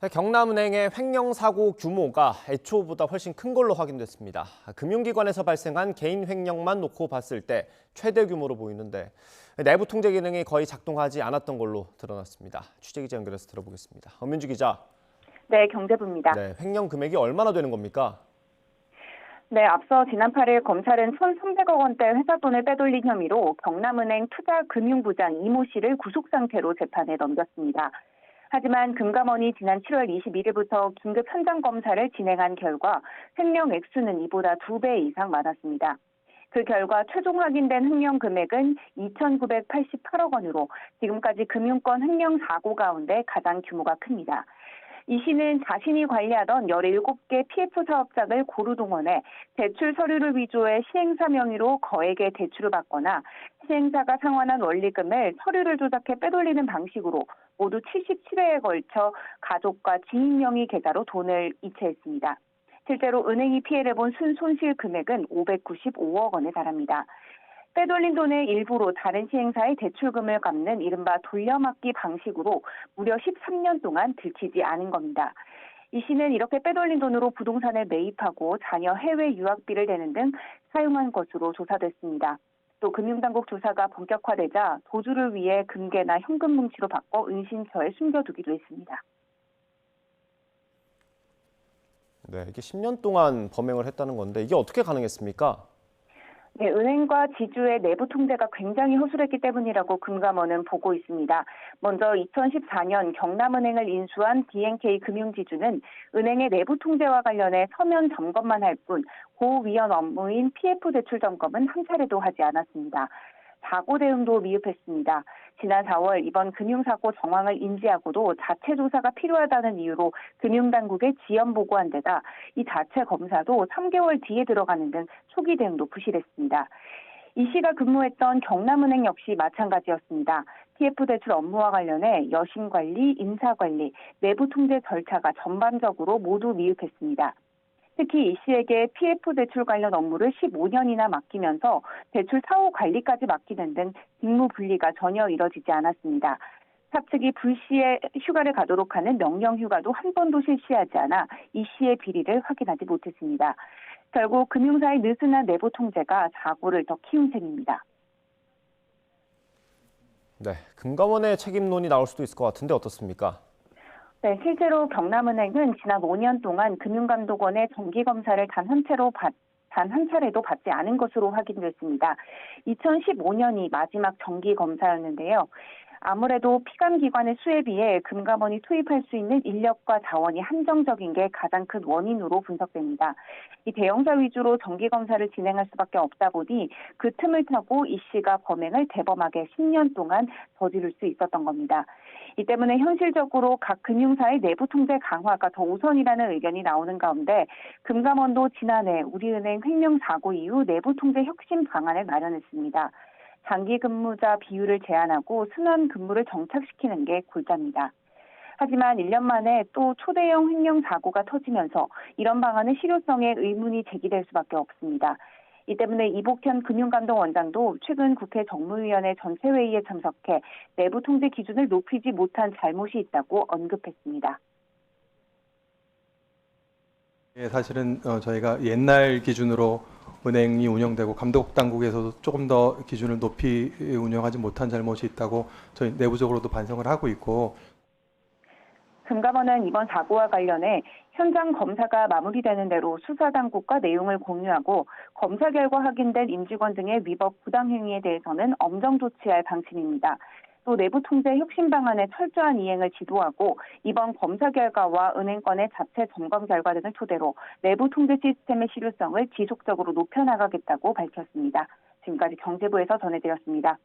경남은행의 횡령 사고 규모가 애초보다 훨씬 큰 걸로 확인됐습니다. 금융기관에서 발생한 개인 횡령만 놓고 봤을 때 최대 규모로 보이는데 내부 통제 기능이 거의 작동하지 않았던 걸로 드러났습니다. 취재기자 연결해서 들어보겠습니다. 엄윤주 기자. 네, 경제부입니다. 네, 횡령 금액이 얼마나 되는 겁니까? 네, 앞서 지난 8일 검찰은 1,300억 원대 회사 돈을 빼돌린 혐의로 경남은행 투자금융부장 이모 씨를 구속 상태로 재판에 넘겼습니다. 하지만 금감원이 지난 7월 21일부터 긴급 현장 검사를 진행한 결과 횡령 액수는 이보다 2배 이상 많았습니다. 그 결과 최종 확인된 횡령 금액은 2,988억 원으로 지금까지 금융권 횡령 사고 가운데 가장 규모가 큽니다. 이 씨는 자신이 관리하던 17개 PF 사업장을 고루 동원해 대출 서류를 위조해 시행사 명의로 거액의 대출을 받거나 시행사가 상환한 원리금을 서류를 조작해 빼돌리는 방식으로 모두 77회에 걸쳐 가족과 지인 명의 계좌로 돈을 이체했습니다. 실제로 은행이 피해를 본 순손실 금액은 595억 원에 달합니다. 빼돌린 돈의 일부로 다른 시행사의 대출금을 갚는 이른바 돌려막기 방식으로 무려 13년 동안 들키지 않은 겁니다. 이 씨는 이렇게 빼돌린 돈으로 부동산을 매입하고 자녀 해외 유학비를 내는 등 사용한 것으로 조사됐습니다. 또 금융당국 조사가 본격화되자 도주를 위해 금괴나 현금 뭉치로 바꿔 은신처에 숨겨두기도 했습니다. 네, 이게 10년 동안 범행을 했다는 건데 이게 어떻게 가능했습니까? 네, 은행과 지주의 내부 통제가 굉장히 허술했기 때문이라고 금감원은 보고 있습니다. 먼저 2014년 경남은행을 인수한 B&K 금융지주는 은행의 내부 통제와 관련해 서면 점검만 할 뿐 고위험 업무인 PF 대출 점검은 한 차례도 하지 않았습니다. 사고 대응도 미흡했습니다. 지난 4월 이번 금융사고 정황을 인지하고도 자체 조사가 필요하다는 이유로 금융당국에 지연 보고한 데다 이 자체 검사도 3개월 뒤에 들어가는 등 초기 대응도 부실했습니다. 이 씨가 근무했던 경남은행 역시 마찬가지였습니다. PF 대출 업무와 관련해 여신관리, 인사관리, 내부 통제 절차가 전반적으로 모두 미흡했습니다. 특히 이 씨에게 PF 대출 관련 업무를 15년이나 맡기면서 대출 사후 관리까지 맡기는 등 직무 분리가 전혀 이뤄지지 않았습니다. 사측이 불시에 휴가를 가도록 하는 명령 휴가도 한 번도 실시하지 않아 이 씨의 비리를 확인하지 못했습니다. 결국 금융사의 느슨한 내부 통제가 사고를 더 키운 셈입니다. 네, 금감원의 책임론이 나올 수도 있을 것 같은데 어떻습니까? 네, 실제로 경남은행은 지난 5년 동안 금융감독원의 정기검사를 단 한 차례도 받지 않은 것으로 확인됐습니다. 2015년이 마지막 정기검사였는데요. 아무래도 피감기관의 수에 비해 금감원이 투입할 수 있는 인력과 자원이 한정적인 게 가장 큰 원인으로 분석됩니다. 이 대형사 위주로 정기검사를 진행할 수밖에 없다 보니 그 틈을 타고 이 씨가 범행을 대범하게 10년 동안 저지를 수 있었던 겁니다. 이 때문에 현실적으로 각 금융사의 내부 통제 강화가 더 우선이라는 의견이 나오는 가운데 금감원도 지난해 우리은행 횡령 사고 이후 내부 통제 혁신 방안을 마련했습니다. 장기 근무자 비율을 제한하고 순환 근무를 정착시키는 게 골자입니다. 하지만 1년 만에 또 초대형 횡령 사고가 터지면서 이런 방안의 실효성에 의문이 제기될 수밖에 없습니다. 이 때문에 이복현 금융감독원장도 최근 국회 정무위원회 전체회의에 참석해 내부 통제 기준을 높이지 못한 잘못이 있다고 언급했습니다. 사실은 저희가 옛날 기준으로 은행이 운영되고 감독당국에서도 조금 더 기준을 높이 운영하지 못한 잘못이 있다고 저희 내부적으로도 반성을 하고 있고. 금감원은 이번 사고와 관련해 현장 검사가 마무리되는 대로 수사당국과 내용을 공유하고 검사 결과 확인된 임직원 등의 위법 부당행위에 대해서는 엄정 조치할 방침입니다. 또 내부 통제 혁신 방안의 철저한 이행을 지도하고 이번 검사 결과와 은행권의 자체 점검 결과 등을 토대로 내부 통제 시스템의 실효성을 지속적으로 높여나가겠다고 밝혔습니다. 지금까지 경제부에서 전해드렸습니다.